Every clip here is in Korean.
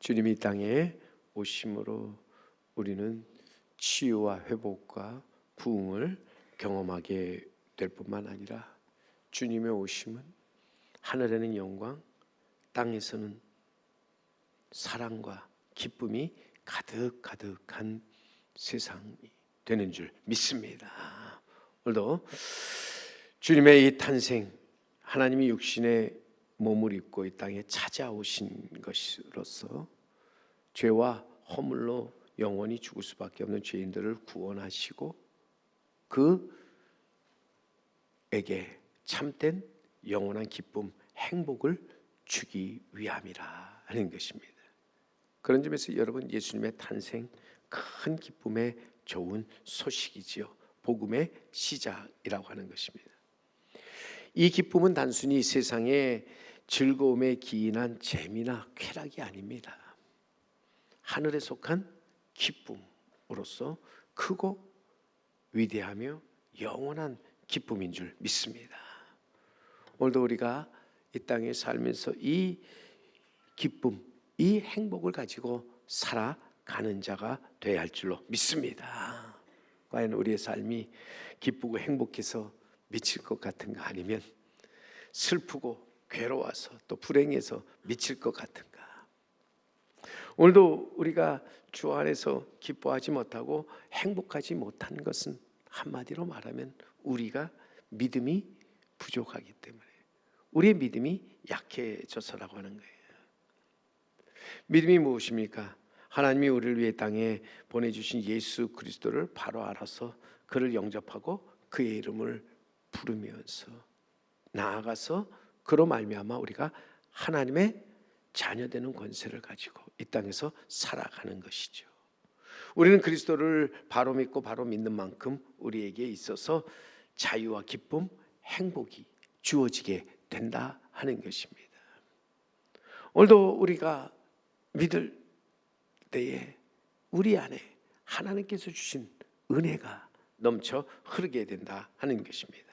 주님이 이 땅에 오심으로 우리는 치유와 회복과 부흥을 경험하게 될 뿐만 아니라 주님의 오심은 하늘에는 영광, 땅에서는 사랑과 기쁨이 가득가득한 세상이 되는 줄 믿습니다. 오늘도 주님의 이 탄생, 하나님이 육신의 몸을 입고 이 땅에 찾아오신 것으로서 죄와 허물로 영원히 죽을 수밖에 없는 죄인들을 구원하시고 그에게 참된 영원한 기쁨, 행복을 주기 위함이라 하는 것입니다. 그런 점에서 여러분, 예수님의 탄생 큰 기쁨의 좋은 소식이지요. 복음의 시작이라고 하는 것입니다. 이 기쁨은 단순히 세상의 즐거움에 기인한 재미나 쾌락이 아닙니다. 하늘에 속한 기쁨으로서 크고 위대하며 영원한 기쁨인 줄 믿습니다. 오늘도 우리가 이 땅에 살면서 이 기쁨, 이 행복을 가지고 살아가는 자가 되어야 할 줄로 믿습니다. 과연 우리의 삶이 기쁘고 행복해서 미칠 것 같은가, 아니면 슬프고 괴로워서 또 불행해서 미칠 것 같은가? 오늘도 우리가 주 안에서 기뻐하지 못하고 행복하지 못한 것은 한마디로 말하면 우리가 믿음이 부족하기 때문에, 우리의 믿음이 약해져서라고 하는 거예요. 믿음이 무엇입니까? 하나님이 우리를 위해 땅에 보내주신 예수 그리스도를 바로 알아서 그를 영접하고 그의 이름을 부르면서 나아가서 그로 말미암아 우리가 하나님의 자녀되는 권세를 가지고 이 땅에서 살아가는 것이죠. 우리는 그리스도를 바로 믿고 바로 믿는 만큼 우리에게 있어서 자유와 기쁨, 행복이 주어지게 된다 하는 것입니다. 오늘도 우리가 믿을 때에 우리 안에 하나님께서 주신 은혜가 넘쳐 흐르게 된다 하는 것입니다.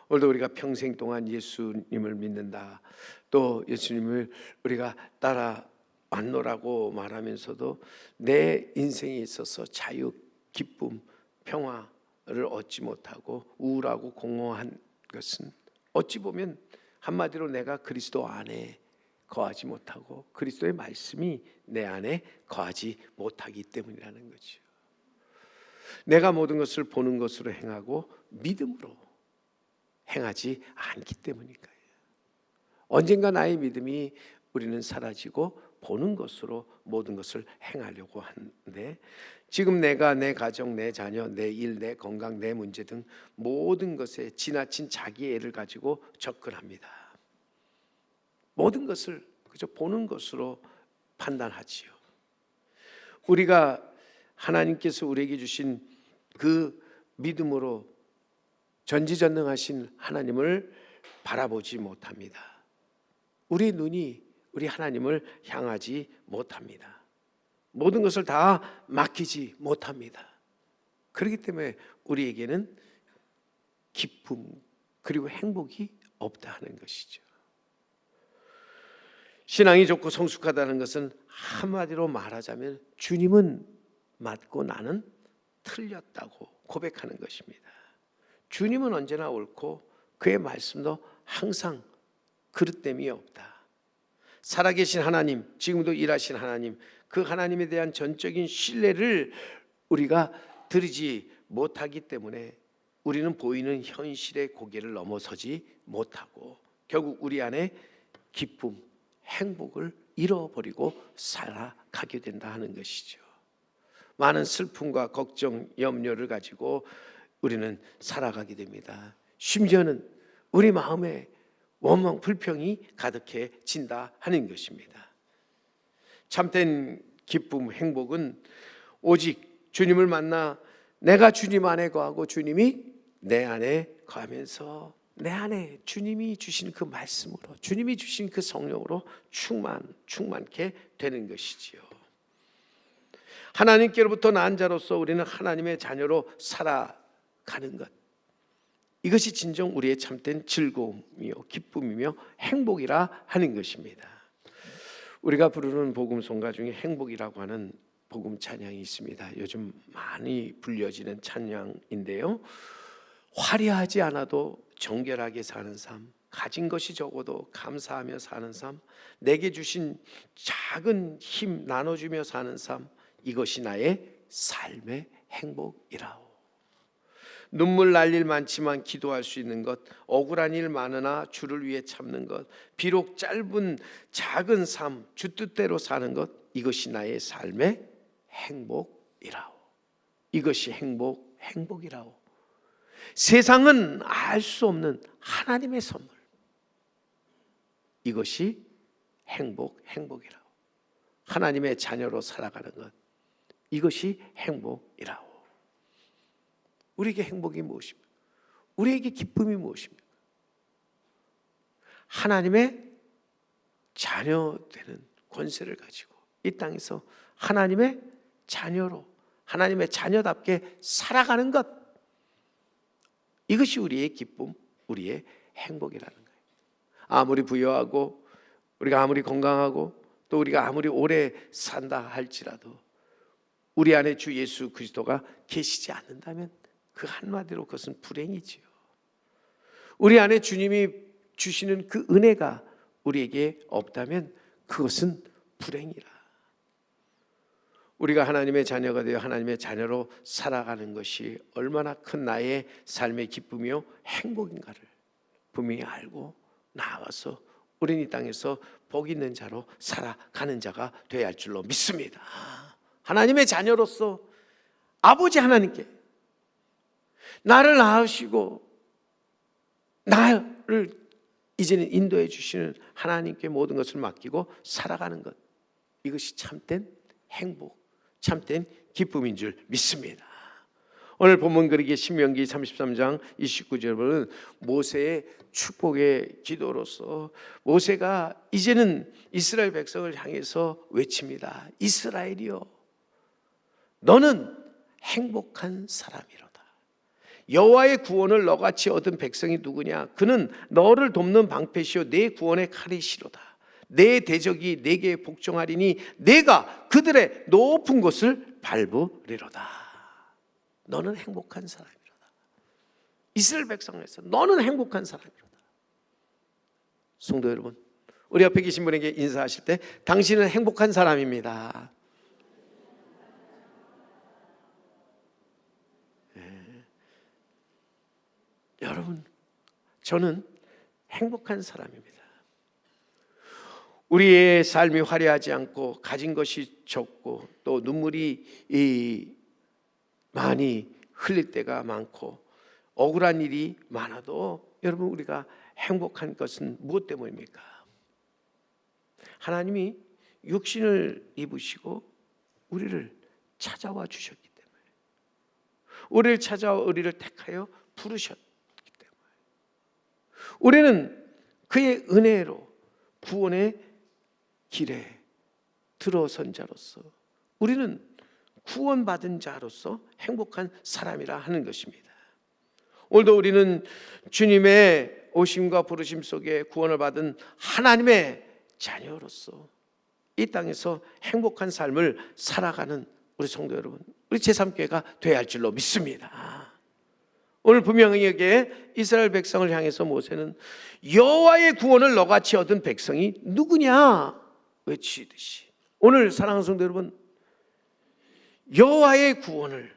오늘도 우리가 평생 동안 예수님을 믿는다, 또 예수님을 우리가 따라왔노라고 말하면서도 내 인생에 있어서 자유, 기쁨, 평화를 얻지 못하고 우울하고 공허한 것은 어찌 보면 한마디로 내가 그리스도 안에 거하지 못하고 그리스도의 말씀이 내 안에 거하지 못하기 때문이라는 거죠. 내가 모든 것을 보는 것으로 행하고 믿음으로 행하지 않기 때문일까요? 언젠가 나의 믿음이 우리는 사라지고 보는 것으로 모든 것을 행하려고 하는데, 지금 내가 내 가정, 내 자녀, 내 일, 내 건강, 내 문제 등 모든 것에 지나친 자기의 애를 가지고 접근합니다. 모든 것을 그저 보는 것으로 판단하지요. 우리가 하나님께서 우리에게 주신 그 믿음으로 전지전능하신 하나님을 바라보지 못합니다. 우리 눈이 우리 하나님을 향하지 못합니다. 모든 것을 다 맡기지 못합니다. 그렇기 때문에 우리에게는 기쁨 그리고 행복이 없다 하는 것이죠. 신앙이 좋고 성숙하다는 것은 한마디로 말하자면 주님은 맞고 나는 틀렸다고 고백하는 것입니다. 주님은 언제나 옳고 그의 말씀도 항상 그릇됨이 없다. 살아계신 하나님, 지금도 일하신 하나님, 그 하나님에 대한 전적인 신뢰를 우리가 드리지 못하기 때문에 우리는 보이는 현실의 고개를 넘어서지 못하고 결국 우리 안에 기쁨, 행복을 잃어버리고 살아가게 된다 하는 것이죠. 많은 슬픔과 걱정, 염려를 가지고 우리는 살아가게 됩니다. 심지어는 우리 마음에 원망, 불평이 가득해진다 하는 것입니다. 참된 기쁨, 행복은 오직 주님을 만나 내가 주님 안에 거하고 주님이 내 안에 거하면서 내 안에 주님이 주신 그 말씀으로, 주님이 주신 그 성령으로 충만케 되는 것이지요. 하나님께로부터 난 자로서 우리는 하나님의 자녀로 살아가는 것, 이것이 진정 우리의 참된 즐거움이요 기쁨이며 행복이라 하는 것입니다. 우리가 부르는 복음송가 중에 행복이라고 하는 복음 찬양이 있습니다. 요즘 많이 불려지는 찬양인데요, 화려하지 않아도 정결하게 사는 삶, 가진 것이 적어도 감사하며 사는 삶, 내게 주신 작은 힘 나눠주며 사는 삶, 이것이 나의 삶의 행복이라오. 눈물 날 일 많지만 기도할 수 있는 것, 억울한 일 많으나 주를 위해 참는 것, 비록 짧은 작은 삶, 주 뜻대로 사는 것, 이것이 나의 삶의 행복이라오. 이것이 행복이라오. 세상은 알 수 없는 하나님의 선물, 이것이 행복이라오. 하나님의 자녀로 살아가는 것, 이것이 행복이라오. 우리에게 행복이 무엇입니까? 우리에게 기쁨이 무엇입니까? 하나님의 자녀 되는 권세를 가지고 이 땅에서 하나님의 자녀로, 하나님의 자녀답게 살아가는 것, 이것이 우리의 기쁨, 우리의 행복이라는 거예요. 아무리 부유하고 우리가 아무리 건강하고 또 우리가 아무리 오래 산다 할지라도 우리 안에 주 예수 그리스도가 계시지 않는다면 그 한마디로 그것은 불행이지요. 우리 안에 주님이 주시는 그 은혜가 우리에게 없다면 그것은 불행이라. 우리가 하나님의 자녀가 되어 하나님의 자녀로 살아가는 것이 얼마나 큰 나의 삶의 기쁨이요 행복인가를 분명히 알고 나아가서 우리는 이 땅에서 복 있는 자로 살아가는 자가 되어야 할 줄로 믿습니다. 하나님의 자녀로서 아버지 하나님께 나를 낳으시고 나를 이제는 인도해 주시는 하나님께 모든 것을 맡기고 살아가는 것, 이것이 참된 행복, 참된 기쁨인 줄 믿습니다. 오늘 본문 그러기에 신명기 33장 29절은 모세의 축복의 기도로서 모세가 이제는 이스라엘 백성을 향해서 외칩니다. 이스라엘이여, 너는 행복한 사람이로다. 여호와의 구원을 너같이 얻은 백성이 누구냐? 그는 너를 돕는 방패시요 내 구원의 칼이시로다. 내 대적이 내게 복종하리니 내가 그들의 높은 곳을 밟으리로다. 너는 행복한 사람이로다. 이스라엘 백성에서 너는 행복한 사람이로다. 성도 여러분, 우리 옆에 계신 분에게 인사하실 때 당신은 행복한 사람입니다. 여러분, 저는 행복한 사람입니다. 우리의 삶이 화려하지 않고 가진 것이 적고 또 눈물이 많이 흘릴 때가 많고 억울한 일이 많아도 여러분, 우리가 행복한 것은 무엇 때문입니까? 하나님이 육신을 입으시고 우리를 찾아와 주셨기 때문에, 우리를 찾아와 우리를 택하여 부르셨기 때문에, 우리는 그의 은혜로 구원의 길에 들어선 자로서 우리는 구원받은 자로서 행복한 사람이라 하는 것입니다. 오늘도 우리는 주님의 오심과 부르심 속에 구원을 받은 하나님의 자녀로서 이 땅에서 행복한 삶을 살아가는 우리 성도 여러분, 우리 제3교회가 되어야 할 줄로 믿습니다. 오늘 분명히 여기에 이스라엘 백성을 향해서 모세는 여호와의 구원을 너같이 얻은 백성이 누구냐 외치듯이, 오늘 사랑하는 성도 여러분, 여호와의 구원을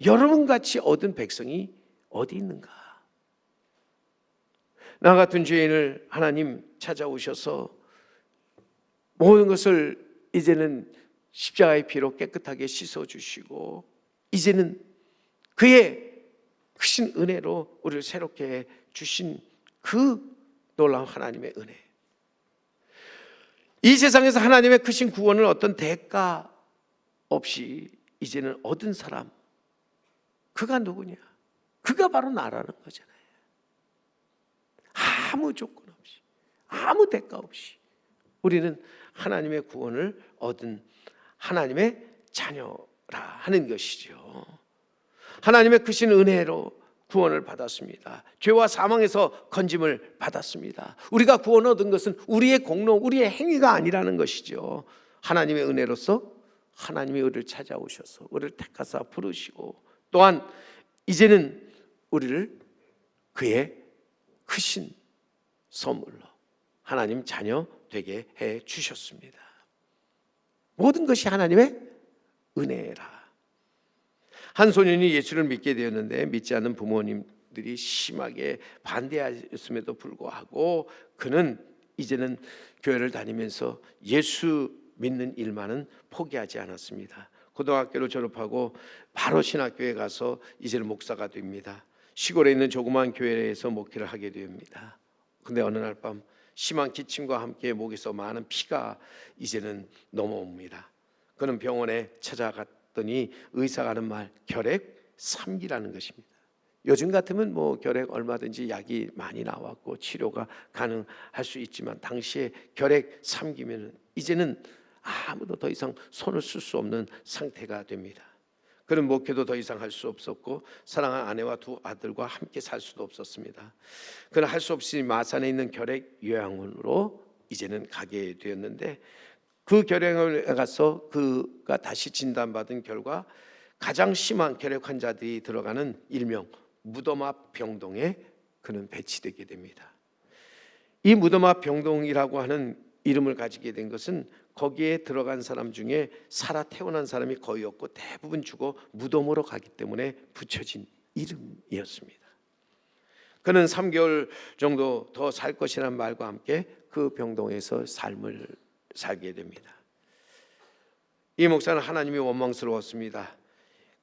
여러분같이 얻은 백성이 어디 있는가? 나 같은 죄인을 하나님 찾아오셔서 모든 것을 이제는 십자가의 피로 깨끗하게 씻어주시고 이제는 그의 크신 은혜로 우리를 새롭게 주신 그 놀라운 하나님의 은혜, 이 세상에서 하나님의 크신 구원을 어떤 대가 없이 이제는 얻은 사람, 그가 누구냐? 그가 바로 나라는 거잖아요. 아무 조건 없이, 아무 대가 없이 우리는 하나님의 구원을 얻은 하나님의 자녀라 하는 것이죠. 하나님의 크신 은혜로 구원을 받았습니다. 죄와 사망에서 건짐을 받았습니다. 우리가 구원 얻은 것은 우리의 공로, 우리의 행위가 아니라는 것이죠. 하나님의 은혜로서 하나님의 우리를 찾아오셔서 우리를 택하사 부르시고, 또한 이제는 우리를 그의 크신 선물로 하나님 자녀 되게 해 주셨습니다. 모든 것이 하나님의 은혜라. 한 소년이 예수를 믿게 되었는데 믿지 않는 부모님들이 심하게 반대하였음에도 불구하고 그는 이제는 교회를 다니면서 예수 믿는 일만은 포기하지 않았습니다. 고등학교를 졸업하고 바로 신학교에 가서 이제는 목사가 됩니다. 시골에 있는 조그마한 교회에서 목회를 하게 됩니다. 근데 어느 날 밤 심한 기침과 함께 목에서 많은 피가 이제는 넘어옵니다. 그는 병원에 찾아갔더니 의사가 하는 말, 결핵 3기라는 것입니다. 요즘 같으면 뭐 결핵 얼마든지 약이 많이 나왔고 치료가 가능할 수 있지만 당시에 결핵 3기면 이제는 아무도 더 이상 손을 쓸 수 없는 상태가 됩니다. 그는 목회도 더 이상 할 수 없었고 사랑하는 아내와 두 아들과 함께 살 수도 없었습니다. 그는 할 수 없이 마산에 있는 결핵 요양원으로 이제는 가게 되었는데, 그 결핵원에 가서 그가 다시 진단받은 결과 가장 심한 결핵 환자들이 들어가는 일명 무덤 앞 병동에 그는 배치되게 됩니다. 이 무덤 앞 병동이라고 하는 이름을 가지게 된 것은 거기에 들어간 사람 중에 살아 태어난 사람이 거의 없고 대부분 죽어 무덤으로 가기 때문에 붙여진 이름이었습니다. 그는 3개월 정도 더 살 것이라는 말과 함께 그 병동에서 삶을 살게 됩니다. 이 목사는 하나님이 원망스러웠습니다.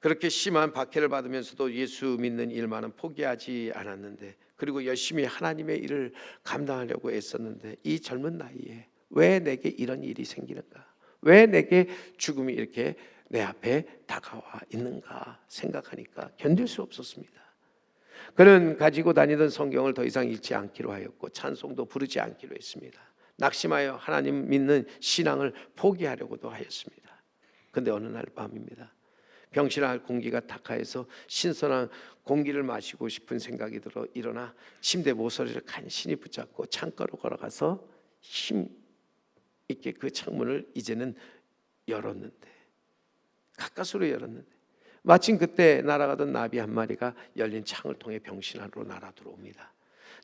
그렇게 심한 박해를 받으면서도 예수 믿는 일만은 포기하지 않았는데, 그리고 열심히 하나님의 일을 감당하려고 애썼는데, 이 젊은 나이에 왜 내게 이런 일이 생기는가? 왜 내게 죽음이 이렇게 내 앞에 다가와 있는가 생각하니까 견딜 수 없었습니다. 그는 가지고 다니던 성경을 더 이상 읽지 않기로 하였고 찬송도 부르지 않기로 했습니다. 낙심하여 하나님 믿는 신앙을 포기하려고도 하였습니다. 그런데 어느 날 밤입니다. 병실할 공기가 탁하해서 신선한 공기를 마시고 싶은 생각이 들어 일어나 침대 모서리를 간신히 붙잡고 창가로 걸어가서 힘 있게 그 창문을 이제는 열었는데, 가까스로 열었는데 마침 그때 날아가던 나비 한 마리가 열린 창을 통해 병실 안으로 날아 들어옵니다.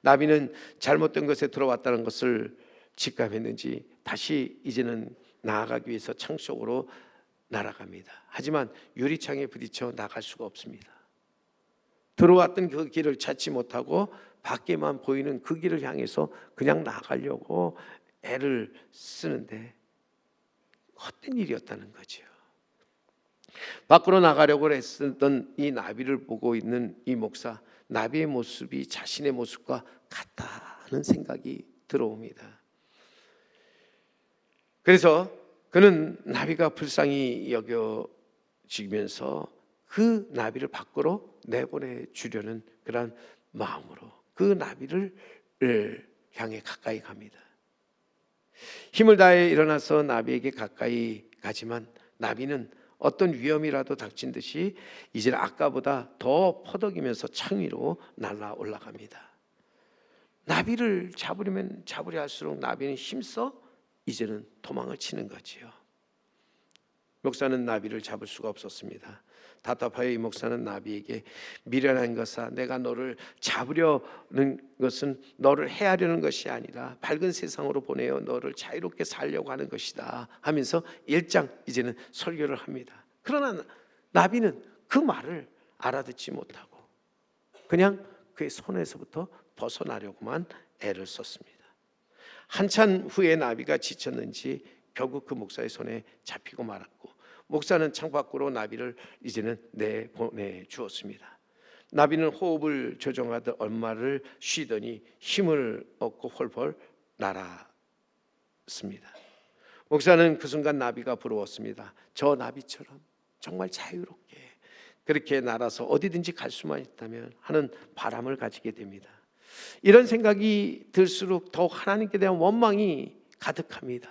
나비는 잘못된 것에 들어왔다는 것을 직감했는지 다시 이제는 나아가기 위해서 창 속으로 날아갑니다. 하지만 유리창에 부딪혀 나갈 수가 없습니다. 들어왔던 그 길을 찾지 못하고 밖에만 보이는 그 길을 향해서 그냥 나가려고 애를 쓰는데 헛된 일이었다는 거죠. 밖으로 나가려고 했던 이 나비를 보고 있는 이 목사, 나비의 모습이 자신의 모습과 같다는 생각이 들어옵니다. 그래서 그는 나비가 불쌍히 여겨지면서 그 나비를 밖으로 내보내 주려는 그런 마음으로 그 나비를 향해 가까이 갑니다. 힘을 다해 일어나서 나비에게 가까이 가지만 나비는 어떤 위험이라도 닥친 듯이 이제 아까보다 더 퍼덕이면서 창 위로 날아 올라갑니다. 나비를 잡으려면 잡으려 할수록 나비는 힘써 이제는 도망을 치는 거지요. 목사는 나비를 잡을 수가 없었습니다. 답답하여 이 목사는 나비에게 미련한 것아, 내가 너를 잡으려는 것은 너를 해하려는 것이 아니라 밝은 세상으로 보내어 너를 자유롭게 살려고 하는 것이다 하면서 일장 이제는 설교를 합니다. 그러나 나비는 그 말을 알아듣지 못하고 그냥 그의 손에서부터 벗어나려고만 애를 썼습니다. 한참 후에 나비가 지쳤는지 결국 그 목사의 손에 잡히고 말았고, 목사는 창밖으로 나비를 이제는 내보내 주었습니다. 나비는 호흡을 조정하듯 얼마를 쉬더니 힘을 얻고 훨훨 날았습니다. 목사는 그 순간 나비가 부러웠습니다. 저 나비처럼 정말 자유롭게 그렇게 날아서 어디든지 갈 수만 있다면 하는 바람을 가지게 됩니다. 이런 생각이 들수록 더욱 하나님께 대한 원망이 가득합니다.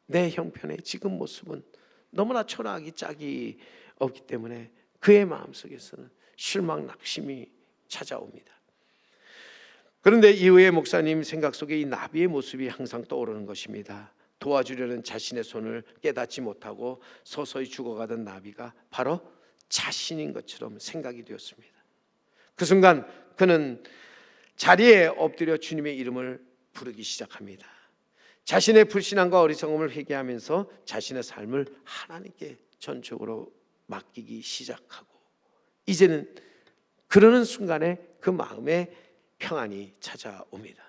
내 형편의 지금 모습은 너무나 초라하기 짝이 없기 때문에 그의 마음속에서는 실망, 낙심이 찾아옵니다. 그런데 이후에 목사님 생각 속에 이 나비의 모습이 항상 떠오르는 것입니다. 도와주려는 자신의 손을 깨닫지 못하고 서서히 죽어가던 나비가 바로 자신인 것처럼 생각이 되었습니다. 그 순간 그는 자리에 엎드려 주님의 이름을 부르기 시작합니다. 자신의 불신앙과 어리석음을 회개하면서 자신의 삶을 하나님께 전적으로 맡기기 시작하고, 이제는 그러는 순간에 그 마음에 평안이 찾아옵니다.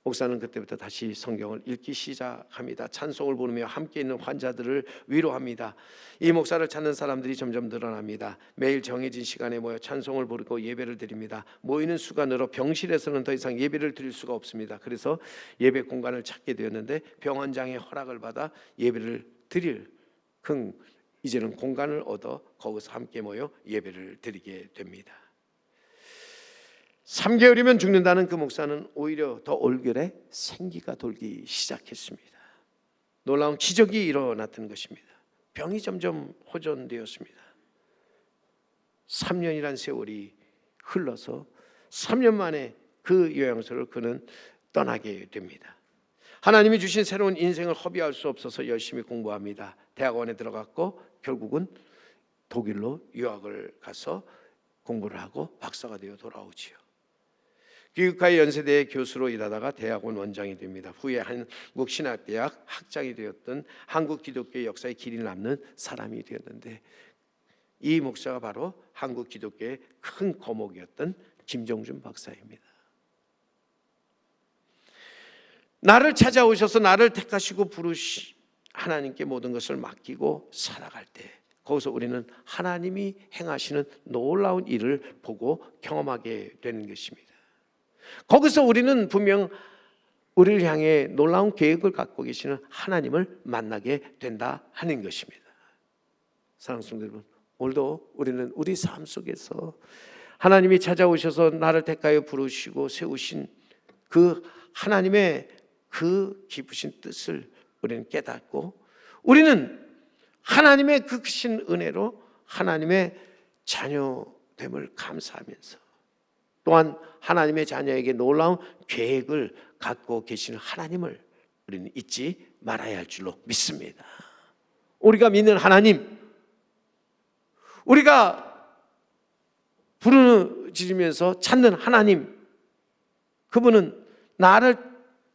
목사는 그때부터 다시 성경을 읽기 시작합니다. 찬송을 부르며 함께 있는 환자들을 위로합니다. 이 목사를 찾는 사람들이 점점 늘어납니다. 매일 정해진 시간에 모여 찬송을 부르고 예배를 드립니다. 모이는 수가 늘어 병실에서는 더 이상 예배를 드릴 수가 없습니다. 그래서 예배 공간을 찾게 되었는데 병원장의 허락을 받아 예배를 드릴 이제는 공간을 얻어 거기서 함께 모여 예배를 드리게 됩니다. 3개월이면 죽는다는 그 목사는 오히려 더 얼굴에 생기가 돌기 시작했습니다. 놀라운 기적이 일어났던 것입니다. 병이 점점 호전되었습니다. 3년이란 세월이 흘러서 3년 만에 그 요양소를 그는 떠나게 됩니다. 하나님이 주신 새로운 인생을 허비할 수 없어서 열심히 공부합니다. 대학원에 들어갔고 결국은 독일로 유학을 가서 공부를 하고 박사가 되어 돌아오지요. 교육과의 연세대 교수로 일하다가 대학원 원장이 됩니다. 후에 한국신학대학 학장이 되었던 한국 기독교의 역사에 길이 남는 사람이 되었는데, 이 목사가 바로 한국 기독교의 큰 거목이었던 김정준 박사입니다. 나를 찾아오셔서 나를 택하시고 부르시 하나님께 모든 것을 맡기고 살아갈 때, 거기서 우리는 하나님이 행하시는 놀라운 일을 보고 경험하게 되는 것입니다. 거기서 우리는 분명 우리를 향해 놀라운 계획을 갖고 계시는 하나님을 만나게 된다 하는 것입니다. 사랑하는 성도 여러분, 오늘도 우리는 우리 삶 속에서 하나님이 찾아오셔서 나를 택하여 부르시고 세우신 그 하나님의 그 깊으신 뜻을 우리는 깨닫고, 우리는 하나님의 그 크신 은혜로 하나님의 자녀됨을 감사하면서, 또한 하나님의 자녀에게 놀라운 계획을 갖고 계시는 하나님을 우리는 잊지 말아야 할 줄로 믿습니다. 우리가 믿는 하나님, 우리가 부르짖으면서 찾는 하나님, 그분은 나를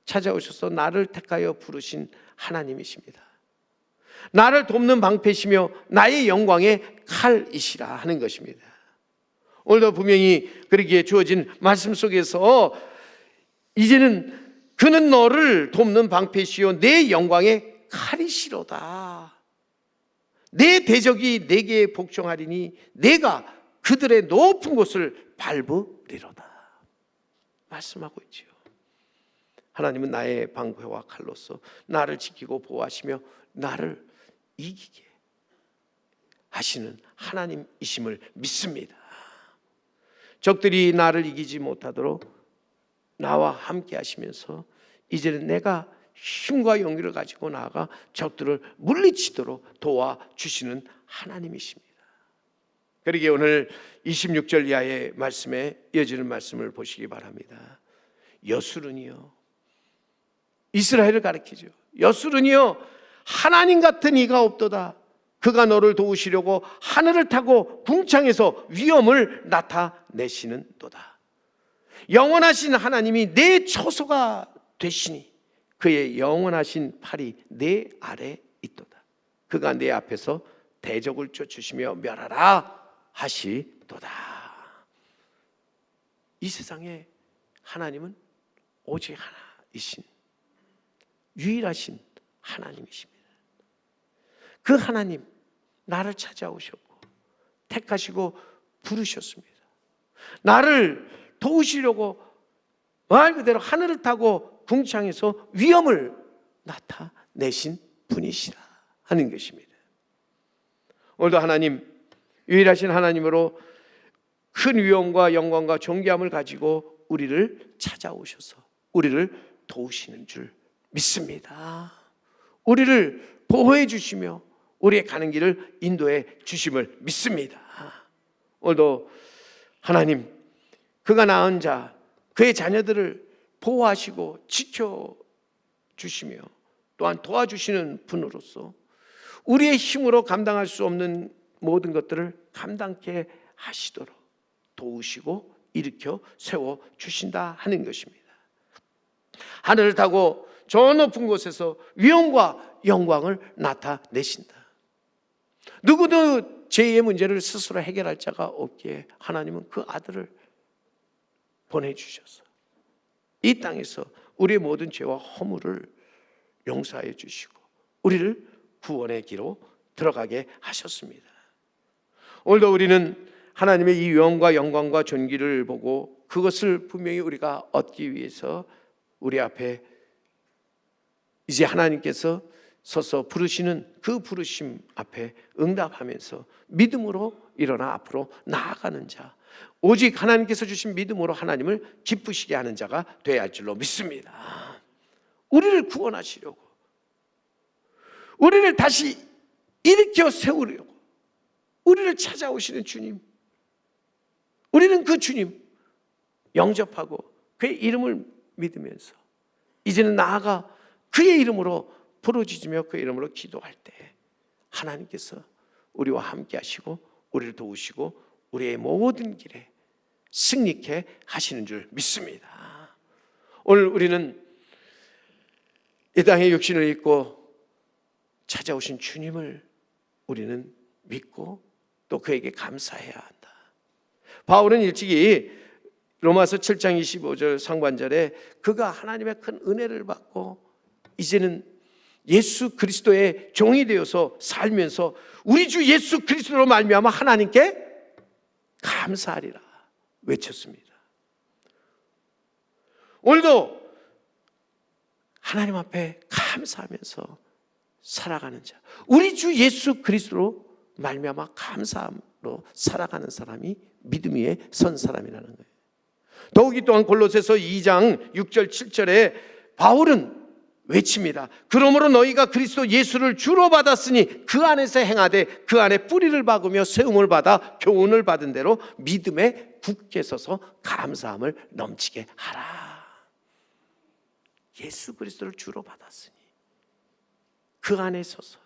찾아오셔서 나를 택하여 부르신 하나님이십니다. 나를 돕는 방패시며 나의 영광의 칼이시라 하는 것입니다. 오늘도 분명히 그러기에 주어진 말씀 속에서 이제는 그는 너를 돕는 방패시요 내 영광의 칼이시로다. 내 대적이 내게 복종하리니 내가 그들의 높은 곳을 밟으리로다 말씀하고 있지요. 하나님은 나의 방패와 칼로서 나를 지키고 보호하시며 나를 이기게 하시는 하나님이심을 믿습니다. 적들이 나를 이기지 못하도록 나와 함께 하시면서 이제는 내가 힘과 용기를 가지고 나아가 적들을 물리치도록 도와주시는 하나님이십니다. 그러기에 오늘 26절 이하의 말씀에 이어지는 말씀을 보시기 바랍니다. 여수른이요, 이스라엘을 가리키죠. 여수른이요, 하나님 같은 이가 없도다. 그가 너를 도우시려고 하늘을 타고 궁창에서 위엄을 나타내시는도다. 영원하신 하나님이 내 처소가 되시니 그의 영원하신 팔이 내 아래 있도다. 그가 내 앞에서 대적을 쫓으시며 멸하라 하시도다. 이 세상에 하나님은 오직 하나이신 유일하신 하나님이십니다. 그 하나님, 나를 찾아오셨고 택하시고 부르셨습니다. 나를 도우시려고 말 그대로 하늘을 타고 궁창에서 위엄을 나타내신 분이시라 하는 것입니다. 오늘도 하나님, 유일하신 하나님으로 큰 위엄과 영광과 존귀함을 가지고 우리를 찾아오셔서 우리를 도우시는 줄 믿습니다. 우리를 보호해 주시며 우리의 가는 길을 인도해 주심을 믿습니다. 오늘도 하나님, 그가 낳은 자, 그의 자녀들을 보호하시고 지켜주시며 또한 도와주시는 분으로서 우리의 힘으로 감당할 수 없는 모든 것들을 감당케 하시도록 도우시고 일으켜 세워주신다 하는 것입니다. 하늘을 타고 저 높은 곳에서 위엄과 영광을 나타내신다. 누구도 죄의 문제를 스스로 해결할 자가 없기에 하나님은 그 아들을 보내주셔서 이 땅에서 우리의 모든 죄와 허물을 용서해 주시고 우리를 구원의 길로 들어가게 하셨습니다. 오늘도 우리는 하나님의 이 위엄과 영광과 존귀를 보고 그것을 분명히 우리가 얻기 위해서 우리 앞에 이제 하나님께서 서서 부르시는 그 부르심 앞에 응답하면서 믿음으로 일어나 앞으로 나아가는 자, 오직 하나님께서 주신 믿음으로 하나님을 기쁘시게 하는 자가 되어야 할 줄로 믿습니다. 우리를 구원하시려고, 우리를 다시 일으켜 세우려고 우리를 찾아오시는 주님, 우리는 그 주님 영접하고 그의 이름을 믿으면서 이제는 나아가 그의 이름으로 부르짖으며 그의 이름으로 기도할 때 하나님께서 우리와 함께 하시고 우리를 도우시고 우리의 모든 길에 승리케 하시는 줄 믿습니다. 오늘 우리는 이 땅에 육신을 입고 찾아오신 주님을 우리는 믿고 또 그에게 감사해야 한다. 바울은 일찍이 로마서 7장 25절 상반절에 그가 하나님의 큰 은혜를 받고 이제는 예수 그리스도의 종이 되어서 살면서 우리 주 예수 그리스도로 말미암아 하나님께 감사하리라 외쳤습니다. 오늘도 하나님 앞에 감사하면서 살아가는 자, 우리 주 예수 그리스도로 말미암아 감사함으로 살아가는 사람이 믿음 위에 선 사람이라는 거예요. 더욱이 또한 골로새서 2장 6절 7절에 바울은 외칩니다. 그러므로 너희가 그리스도 예수를 주로 받았으니 그 안에서 행하되 그 안에 뿌리를 박으며 세움을 받아 교훈을 받은 대로 믿음에 굳게 서서 감사함을 넘치게 하라. 예수 그리스도를 주로 받았으니 그 안에 서서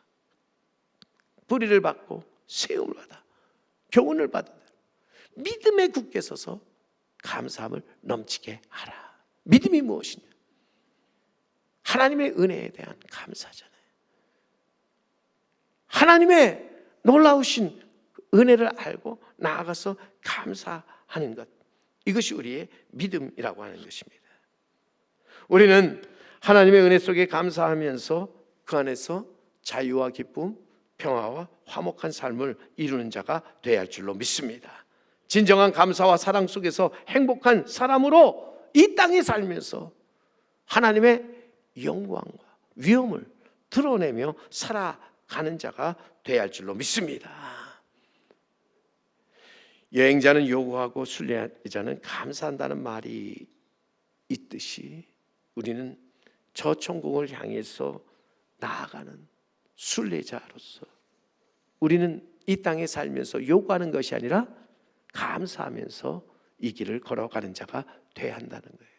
뿌리를 박고 세움을 받아 교훈을 받은 대로 믿음에 굳게 서서 감사함을 넘치게 하라. 믿음이 무엇이냐? 하나님의 은혜에 대한 감사잖아요. 하나님의 놀라우신 은혜를 알고 나아가서 감사하는 것, 이것이 우리의 믿음이라고 하는 것입니다. 우리는 하나님의 은혜 속에 감사하면서 그 안에서 자유와 기쁨, 평화와 화목한 삶을 이루는 자가 되어야 할 줄로 믿습니다. 진정한 감사와 사랑 속에서 행복한 사람으로 이 땅에 살면서 하나님의 영광과 위엄을 드러내며 살아가는 자가 되어야 할 줄로 믿습니다. 여행자는 요구하고 순례자는 감사한다는 말이 있듯이 우리는 저 천국을 향해서 나아가는 순례자로서 우리는 이 땅에 살면서 요구하는 것이 아니라 감사하면서 이 길을 걸어가는 자가 되어야 한다는 거예요.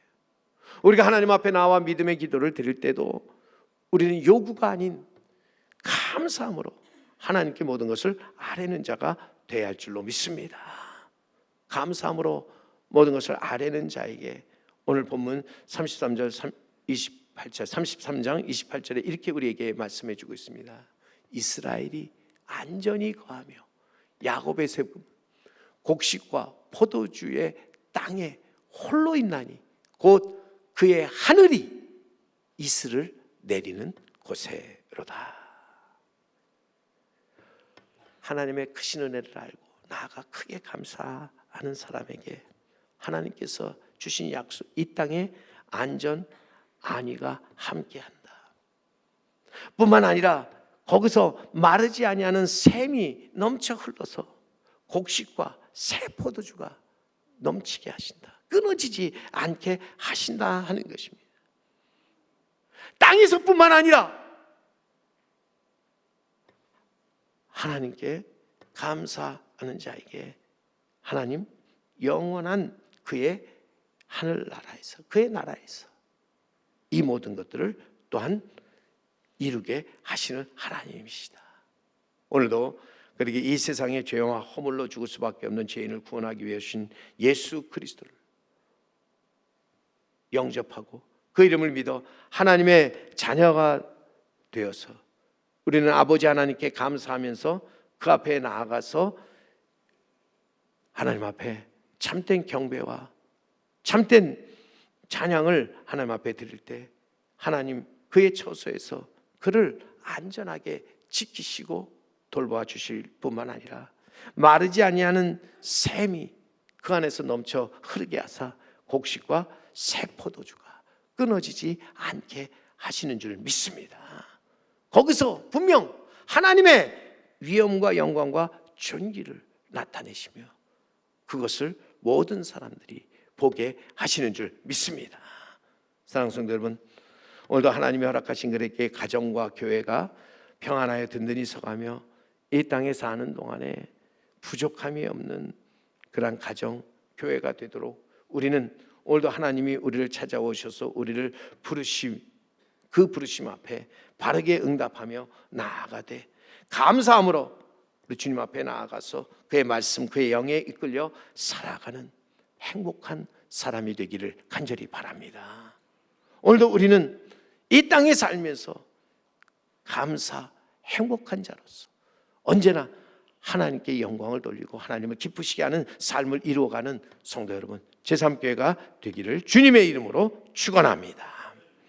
우리가 하나님 앞에 나와 믿음의 기도를 드릴 때도 우리는 요구가 아닌 감사함으로 하나님께 모든 것을 아뢰는 자가 되어야 할 줄로 믿습니다. 감사함으로 모든 것을 아뢰는 자에게 오늘 본문 33절 28절 33장 28절에 이렇게 우리에게 말씀해 주고 있습니다. 이스라엘이 안전히 거하며 야곱의 세분 곡식과 포도주의 땅에 홀로 있나니 곧 그의 하늘이 이슬을 내리는 곳에로다. 하나님의 크신 은혜를 알고 나아가 크게 감사하는 사람에게 하나님께서 주신 약속, 이 땅에 안전, 안위가 함께한다. 뿐만 아니라 거기서 마르지 아니하는 샘이 넘쳐 흘러서 곡식과 새 포도주가 넘치게 하신다. 끊어지지 않게 하신다 하는 것입니다. 땅에서뿐만 아니라 하나님께 감사하는 자에게 하나님 영원한 그의 하늘나라에서, 그의 나라에서 이 모든 것들을 또한 이루게 하시는 하나님이시다. 오늘도 그렇게 이 세상의 죄와 허물로 죽을 수밖에 없는 죄인을 구원하기 위해 주신 예수 그리스도를 영접하고 그 이름을 믿어 하나님의 자녀가 되어서 우리는 아버지 하나님께 감사하면서 그 앞에 나아가서 하나님 앞에 참된 경배와 참된 찬양을 하나님 앞에 드릴 때 하나님 그의 처소에서 그를 안전하게 지키시고 돌보아 주실 뿐만 아니라 마르지 아니하는 샘이 그 안에서 넘쳐 흐르게 하사 곡식과 새 포도주가 끊어지지 않게 하시는 줄 믿습니다. 거기서 분명 하나님의 위엄과 영광과 존귀를 나타내시며 그것을 모든 사람들이 보게 하시는 줄 믿습니다. 사랑하는 성도 여러분, 오늘도 하나님이 허락하신 그렇게 가정과 교회가 평안하여 든든히 서가며 이 땅에 사는 동안에 부족함이 없는 그러한 가정, 교회가 되도록 우리는 오늘도 하나님이 우리를 찾아오셔서 우리를 그 부르심 앞에 바르게 응답하며 나아가되 감사함으로 우리 주님 앞에 나아가서 그의 말씀, 그의 영에 이끌려 살아가는 행복한 사람이 되기를 간절히 바랍니다. 오늘도 우리는 이 땅에 살면서 감사, 행복한 자로서 언제나 하나님께 영광을 돌리고 하나님을 기쁘시게 하는 삶을 이루어가는 성도 여러분, 제3교회가 되기를 주님의 이름으로 축원합니다.